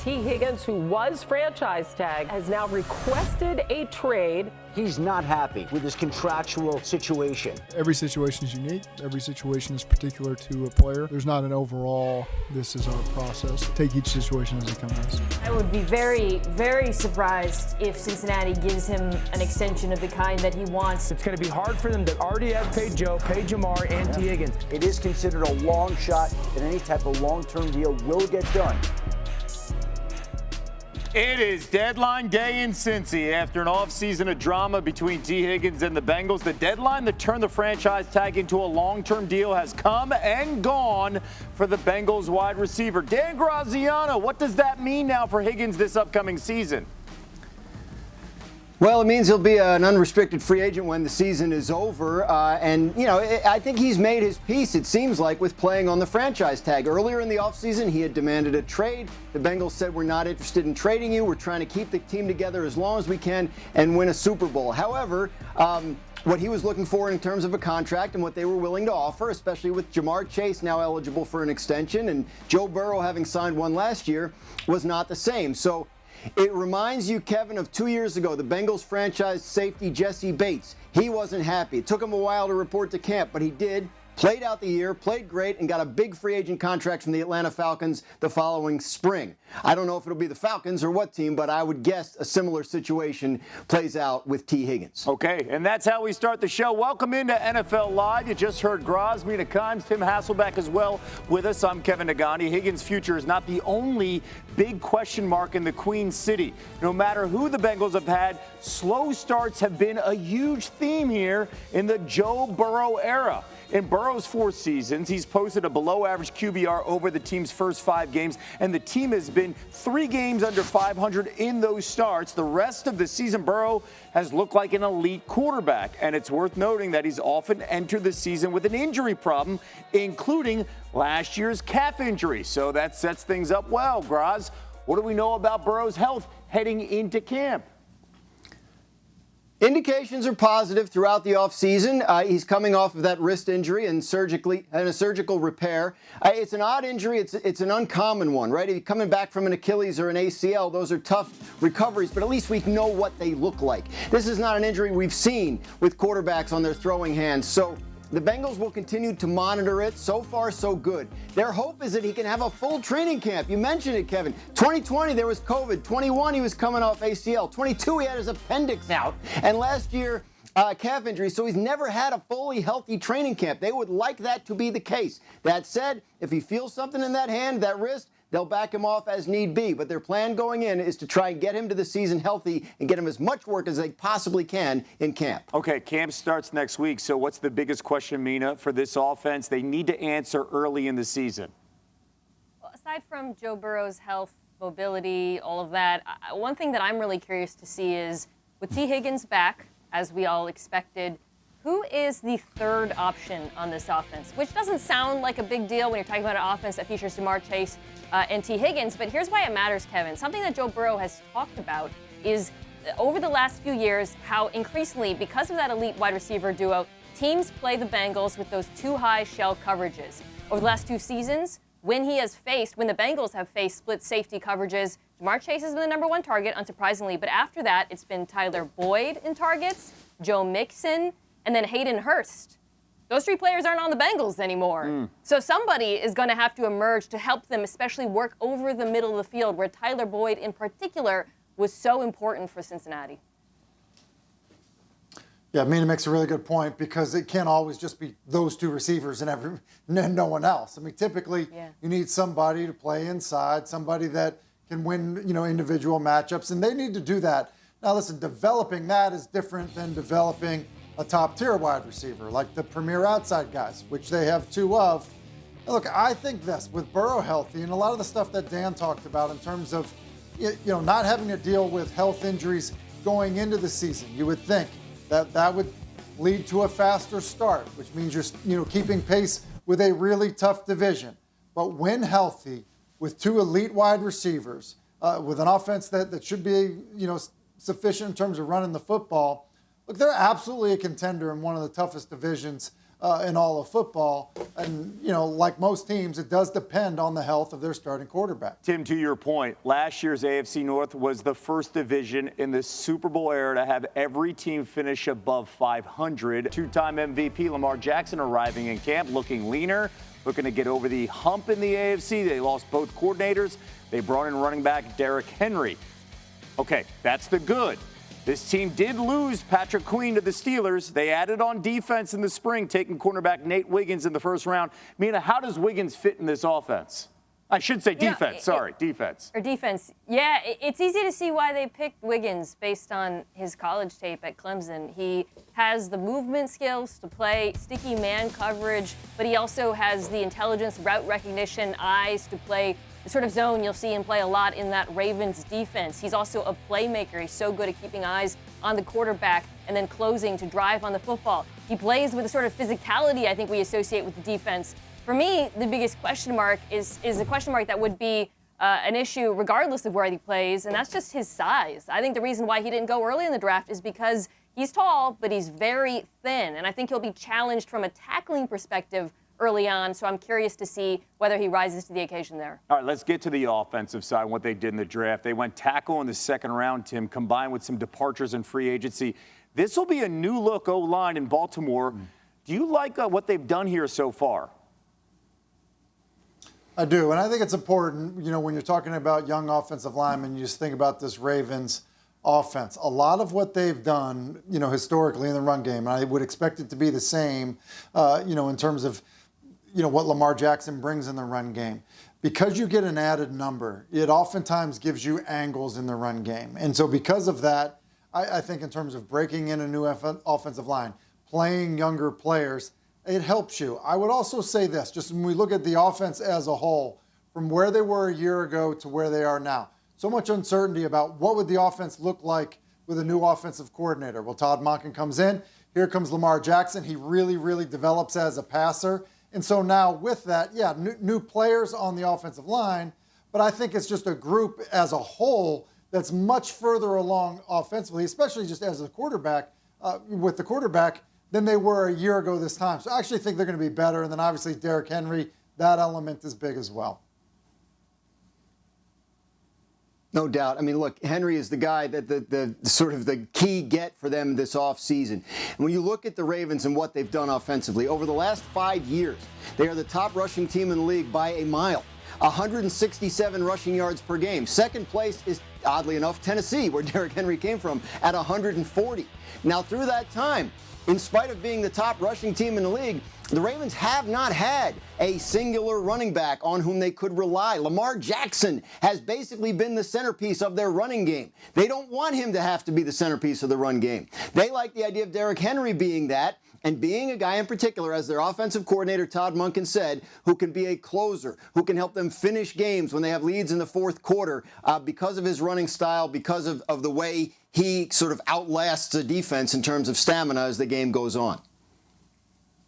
Tee Higgins, who was franchise tagged, has now requested a trade. He's not happy with his contractual situation. Every situation is unique. Every situation is particular to a player. There's not an overall, this is our process. Take each situation as it comes. I would be very, very surprised if Cincinnati gives him an extension of the kind that he wants. It's going to be hard for them to already have paid Joe, paid Jamar, and Tee Higgins. It is considered a long shot that any type of long-term deal will get done. It is deadline day in Cincy. After an offseason of drama between Tee Higgins and the Bengals, the deadline that turned the franchise tag into a long-term deal has come and gone for the Bengals wide receiver. Dan Graziano, what does that mean now for Higgins this upcoming season? Well, it means he'll be an unrestricted free agent when the season is over. I think he's made his peace, it seems like, with playing on the franchise tag. Earlier in the offseason, he had demanded a trade. The Bengals said, we're not interested in trading you. We're trying to keep the team together as long as we can and win a Super Bowl. However, what he was looking for in terms of a contract and what they were willing to offer, especially with Jamar Chase now eligible for an extension and Joe Burrow having signed one last year, was not the same. So it reminds you, Kevin, of 2 years ago, the Bengals franchise safety Jesse Bates. He wasn't happy. It took him a while to report to camp, but he did. Played out the year, played great, and got a big free agent contract from the Atlanta Falcons the following spring. I don't know if it'll be the Falcons or what team, but I would guess a similar situation plays out with Tee Higgins. Okay, and that's how we start the show. Welcome into NFL Live. You just heard Graz, Mina Kimes, Tim Hasselbeck as well with us. I'm Kevin Nagani. Higgins' future is not the only big question mark in the Queen City. No matter who the Bengals have had, slow starts have been a huge theme here in the Joe Burrow era. In Burrow's 4 seasons, he's posted a below-average QBR over the team's first 5 games, and the team has been 3 games under 500 in those starts. The rest of the season, Burrow has looked like an elite quarterback, and it's worth noting that he's often entered the season with an injury problem, including last year's calf injury. So that sets things up well. Graz, what do we know about Burrow's health heading into camp? Indications are positive throughout the offseason. He's coming off of that wrist injury and a surgical repair. It's an odd injury. It's an uncommon one, right? He's coming back from an Achilles or an ACL. Those are tough recoveries, but at least we know what they look like. This is not an injury we've seen with quarterbacks on their throwing hands. So the Bengals will continue to monitor it. So far, so good. Their hope is that he can have a full training camp. You mentioned it, Kevin. 2020, there was COVID. 21, he was coming off ACL. 22, he had his appendix out. And last year, calf injury. So he's never had a fully healthy training camp. They would like that to be the case. That said, if he feels something in that hand, that wrist, they'll back him off as need be. But their plan going in is to try and get him to the season healthy and get him as much work as they possibly can in camp. Okay, camp starts next week. So what's the biggest question, Mina, for this offense they need to answer early in the season? Well, aside from Joe Burrow's health, mobility, all of that, one thing that I'm really curious to see is with Tee Higgins back, as we all expected, who is the third option on this offense? Which doesn't sound like a big deal when you're talking about an offense that features Jamar Chase and Tee Higgins, but here's why it matters, Kevin. Something that Joe Burrow has talked about is over the last few years how increasingly, because of that elite wide receiver duo, teams play the Bengals with those too high shell coverages. Over the last 2 seasons, when the Bengals have faced split safety coverages, Jamar Chase has been the number 1 target, unsurprisingly, but after that, it's been Tyler Boyd in targets, Joe Mixon, and then Hayden Hurst. Those 3 players aren't on the Bengals anymore. So somebody is going to have to emerge to help them, especially work over the middle of the field, where Tyler Boyd in particular was so important for Cincinnati. Yeah, Mina makes a really good point because it can't always just be those 2 receivers and no one else. I mean, typically you need somebody to play inside, somebody that can win, individual matchups, and they need to do that. Now, listen, developing that is different than developing a top-tier wide receiver, like the premier outside guys, which they have 2 of. Look, I think this, with Burrow healthy and a lot of the stuff that Dan talked about in terms of, not having to deal with health injuries going into the season, you would think that would lead to a faster start, which means you're, keeping pace with a really tough division. But when healthy, with 2 elite wide receivers, with an offense that should be, sufficient in terms of running the football, look, they're absolutely a contender in one of the toughest divisions in all of football. And, like most teams, it does depend on the health of their starting quarterback. Tim, to your point, last year's AFC North was the first division in the Super Bowl era to have every team finish above 500. Two-time MVP Lamar Jackson arriving in camp looking leaner, looking to get over the hump in the AFC. They lost both coordinators. They brought in running back Derrick Henry. Okay, that's the good. This team did lose Patrick Queen to the Steelers. They added on defense in the spring, taking cornerback Nate Wiggins in the first round. Mina, how does Wiggins fit in this offense? I should say defense. Defense. Or defense. Yeah, it's easy to see why they picked Wiggins based on his college tape at Clemson. He has the movement skills to play sticky man coverage, but he also has the intelligence, route recognition, eyes to play the sort of zone you'll see him play a lot in that Ravens defense. He's also a playmaker. He's so good at keeping eyes on the quarterback and then closing to drive on the football. He plays with a sort of physicality I think we associate with the defense. For me, the biggest question mark is a question mark that would be an issue regardless of where he plays, and that's just his size. I think the reason why he didn't go early in the draft is because he's tall, but he's very thin, and I think he'll be challenged from a tackling perspective early on, so I'm curious to see whether he rises to the occasion there. All right, let's get to the offensive side, what they did in the draft. They went tackle in the second round, Tim, combined with some departures in free agency. This will be a new look O-line in Baltimore. Do you like what they've done here so far? I do, and I think it's important, when you're talking about young offensive linemen, you just think about this Ravens offense. A lot of what they've done, historically in the run game, and I would expect it to be the same, in terms of, what Lamar Jackson brings in the run game. Because you get an added number, it oftentimes gives you angles in the run game. And so because of that, I think in terms of breaking in a new offensive line, playing younger players, it helps you. I would also say this, just when we look at the offense as a whole, from where they were a year ago to where they are now, so much uncertainty about what would the offense look like with a new offensive coordinator. Well, Todd Monken comes in. Here comes Lamar Jackson. He really, really develops as a passer. And so now with that, new players on the offensive line, but I think it's just a group as a whole that's much further along offensively, especially just as a quarterback, with the quarterback, than they were a year ago this time. So I actually think they're going to be better. And then obviously Derrick Henry, that element is big as well. No doubt. I mean, look, Henry is the guy that the sort of the key get for them this offseason. And when you look at the Ravens and what they've done offensively, over the last 5 years, they are the top rushing team in the league by a mile. 167 rushing yards per game. Second place is, oddly enough, Tennessee, where Derrick Henry came from, at 140. Now, through that time, in spite of being the top rushing team in the league, the Ravens have not had a singular running back on whom they could rely. Lamar Jackson has basically been the centerpiece of their running game. They don't want him to have to be the centerpiece of the run game. They like the idea of Derrick Henry being that, and being a guy in particular, as their offensive coordinator Todd Monken said, who can be a closer, who can help them finish games when they have leads in the fourth quarter because of his running style, because of the way he sort of outlasts the defense in terms of stamina as the game goes on.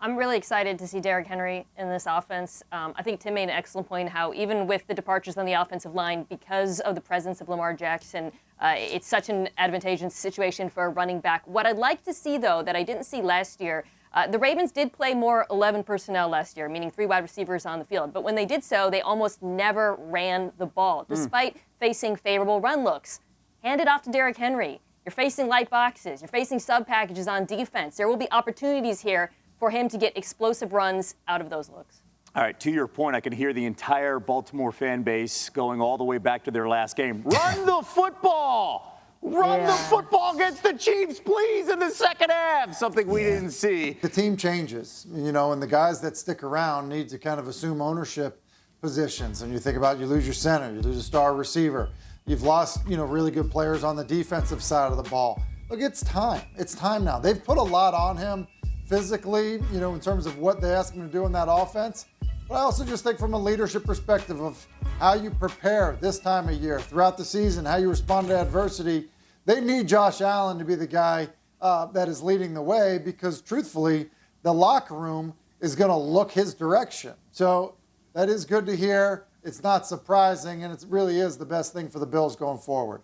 I'm really excited to see Derrick Henry in this offense. I think Tim made an excellent point how even with the departures on the offensive line, because of the presence of Lamar Jackson, it's such an advantageous situation for a running back. What I'd like to see, though, that I didn't see last year, the Ravens did play more 11 personnel last year, meaning 3 wide receivers on the field. But when they did so, they almost never ran the ball, despite facing favorable run looks. Hand it off to Derrick Henry. You're facing light boxes. You're facing sub packages on defense. There will be opportunities here for him to get explosive runs out of those looks. All right, to your point, I can hear the entire Baltimore fan base going all the way back to their last game. Run the football! Run the football against the Chiefs, please, in the second half. Something we didn't see. The team changes, and the guys that stick around need to kind of assume ownership positions. And you think about, you lose your center, you lose a star receiver. You've lost, really good players on the defensive side of the ball. Look, it's time. It's time now. They've put a lot on him physically, in terms of what they ask him to do in that offense. But I also just think from a leadership perspective of how you prepare this time of year, throughout the season, how you respond to adversity, they need Josh Allen to be the guy that is leading the way because, truthfully, the locker room is going to look his direction. So that is good to hear. It's not surprising, and it really is the best thing for the Bills going forward.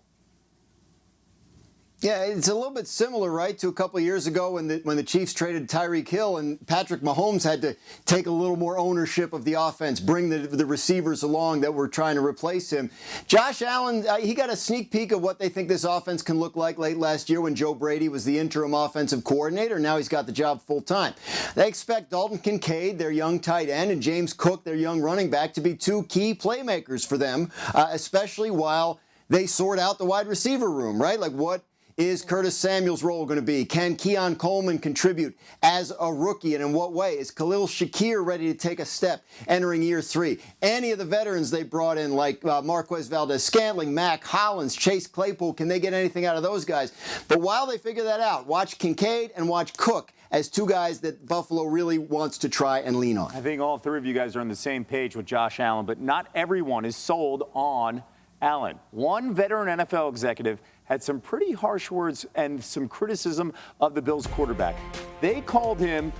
Yeah, it's a little bit similar, right, to a couple of years ago when the Chiefs traded Tyreek Hill and Patrick Mahomes had to take a little more ownership of the offense, bring the receivers along that were trying to replace him. Josh Allen, he got a sneak peek of what they think this offense can look like late last year when Joe Brady was the interim offensive coordinator. Now he's got the job full time. They expect Dalton Kincaid, their young tight end, and James Cook, their young running back, to be two key playmakers for them, especially while they sort out the wide receiver room, right? Like, what is Curtis Samuel's role going to be? Can Keon Coleman contribute as a rookie, and in what way? Is Khalil Shakir ready to take a step entering year 3? Any of the veterans they brought in, like Marquez Valdez-Scantling, Mac Hollins, Chase Claypool, can they get anything out of those guys? But while they figure that out, watch Kincaid and watch Cook as two guys that Buffalo really wants to try and lean on. I think all three of you guys are on the same page with Josh Allen, but not everyone is sold on Allen. One veteran NFL executive had some pretty harsh words and some criticism of the Bills quarterback. They called him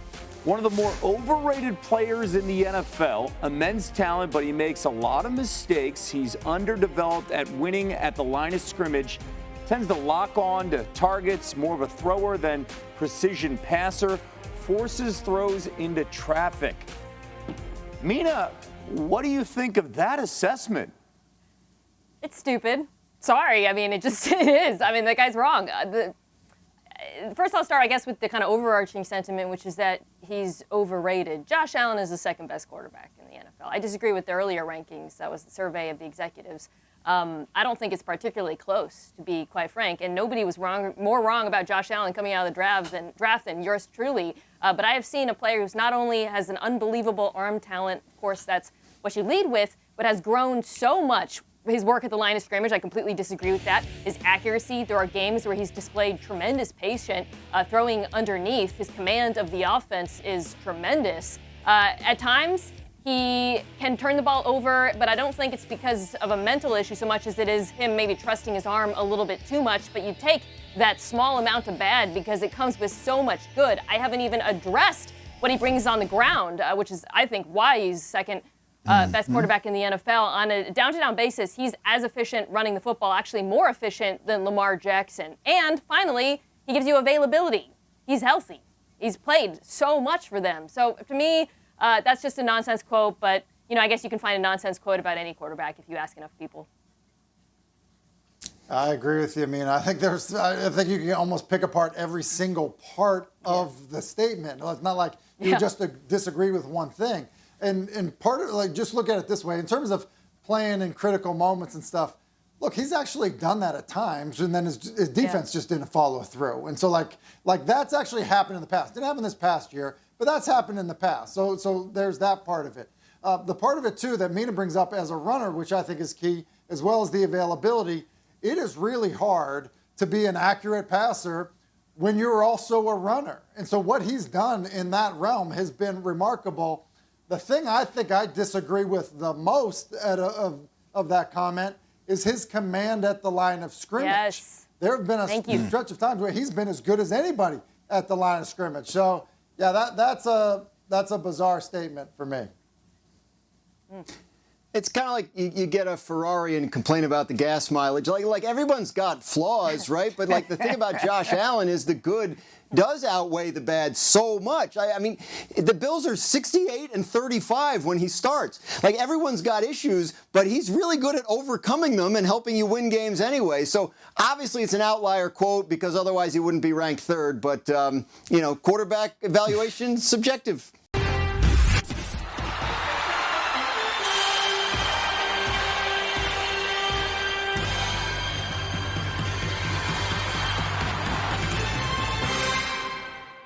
one of the more overrated players in the NFL, immense talent, but he makes a lot of mistakes. He's underdeveloped at winning at the line of scrimmage, tends to lock on to targets, more of a thrower than precision passer, forces throws into traffic. Mina, what do you think of that assessment? It's stupid. Sorry. I mean, it is. I mean, the guy's wrong. First, I'll start, I guess, with the kind of overarching sentiment, which is that he's overrated. Josh Allen is the second best quarterback in the NFL. I disagree with the earlier rankings. That was the survey of the executives. I don't think it's particularly close, to be quite frank. And nobody was more wrong about Josh Allen coming out of the draft than yours truly. But I have seen a player who's not only has an unbelievable arm talent, of course, that's what you lead with, but has grown so much. His work at the line of scrimmage, I completely disagree with that. His accuracy, there are games where he's displayed tremendous patience, throwing underneath. His command of the offense is tremendous. At times, he can turn the ball over, but I don't think it's because of a mental issue so much as it is him maybe trusting his arm a little bit too much. But you take that small amount of bad because it comes with so much good. I haven't even addressed what he brings on the ground, which is, I think, why he's second best quarterback in the NFL. On a down-to-down basis, he's as efficient running the football, actually more efficient than Lamar Jackson. And finally, he gives you availability. He's healthy. He's played so much for them. So to me, that's just a nonsense quote. But, I guess you can find a nonsense quote about any quarterback if you ask enough people. I agree with you. I mean, I think you can almost pick apart every single part of the statement. It's not like you just disagree with one thing. And part of it, just look at it this way, in terms of playing in critical moments and stuff, look, he's actually done that at times, and then his defense just didn't follow through. And so like that's actually happened in the past. Didn't happen this past year, but that's happened in the past. So there's that part of it. The part of it, too, that Mina brings up as a runner, which I think is key, as well as the availability, it is really hard to be an accurate passer when you're also a runner. And so what he's done in that realm has been remarkable. The thing I think I disagree with the most of that comment is his command at the line of scrimmage. Yes. There have been a stretch of times where he's been as good as anybody at the line of scrimmage. So, yeah, that's a bizarre statement for me. It's kind of like you get a Ferrari and complain about the gas mileage. Like everyone's got flaws, right? But the thing about Josh Allen is the good does outweigh the bad so much. I mean, the Bills are 68-35 when he starts. Everyone's got issues, but he's really good at overcoming them and helping you win games anyway. So obviously it's an outlier quote because otherwise he wouldn't be ranked third. But, quarterback evaluation, subjective.